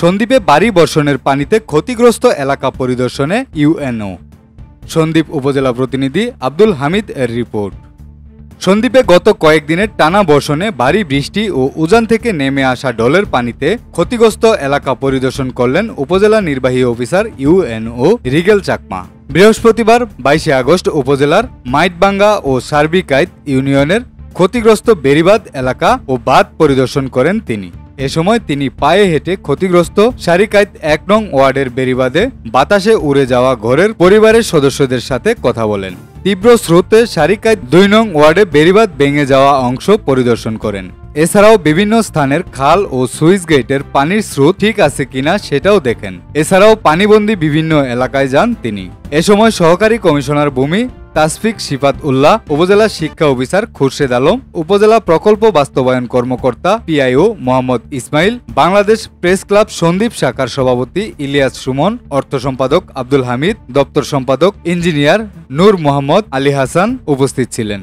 সন্দ্বীপে বাড়ি বর্ষণের পানিতে ক্ষতিগ্রস্ত এলাকা পরিদর্শনে ইউএনও। সন্দ্বীপ উপজেলা প্রতিনিধি আব্দুল হামিদ এর রিপোর্ট। সন্দ্বীপে গত কয়েকদিনের টানা বর্ষণে ভারী বৃষ্টি ও উজান থেকে নেমে আসা ঢলের পানিতে ক্ষতিগ্রস্ত এলাকা পরিদর্শন করলেন উপজেলা নির্বাহী অফিসার ইউএনও রিগেল চাকমা। বৃহস্পতিবার 22 আগস্ট উপজেলার মাইটবাঙ্গা ও সার্বিকাইত ইউনিয়নের ক্ষতিগ্রস্ত বেড়িবাঁধ এলাকা ও বাঁধ পরিদর্শন করেন তিনি। এ সময় তিনি পায়ে হেঁটে ক্ষতিগ্রস্ত সারিকাইত 1 নং ওয়ার্ডের বেড়িবাঁধে বাতাসে উড়ে যাওয়া ঘরের পরিবারের সদস্যদের সাথে কথা বলেন। তীব্র স্রোতে সারিকাইত 2 নং ওয়ার্ডে বেড়িবাঁধ ভেঙে যাওয়া অংশ পরিদর্শন করেন। এছাড়াও বিভিন্ন স্থানের খাল ও সুইচ গেটের পানির স্রোত ঠিক আছে কিনা সেটাও দেখেন। এছাড়াও পানিবন্দী বিভিন্ন এলাকায় যান তিনি। এ সময় সহকারী কমিশনার ভূমি তাসফিক সিফাত উল্লাহ, উপজেলা শিক্ষা অফিসার খুরশেদ আলম, উপজেলা প্রকল্প বাস্তবায়ন কর্মকর্তা PIO Mohammad Ismail, Bangladesh press club Sandwip শাখার সভাপতি ইলিয়াস সুমন, অর্থ সম্পাদক আব্দুল হামিদ, দপ্তর সম্পাদক ইঞ্জিনিয়ার নূর মোহাম্মদ আলী হাসান উপস্থিত ছিলেন।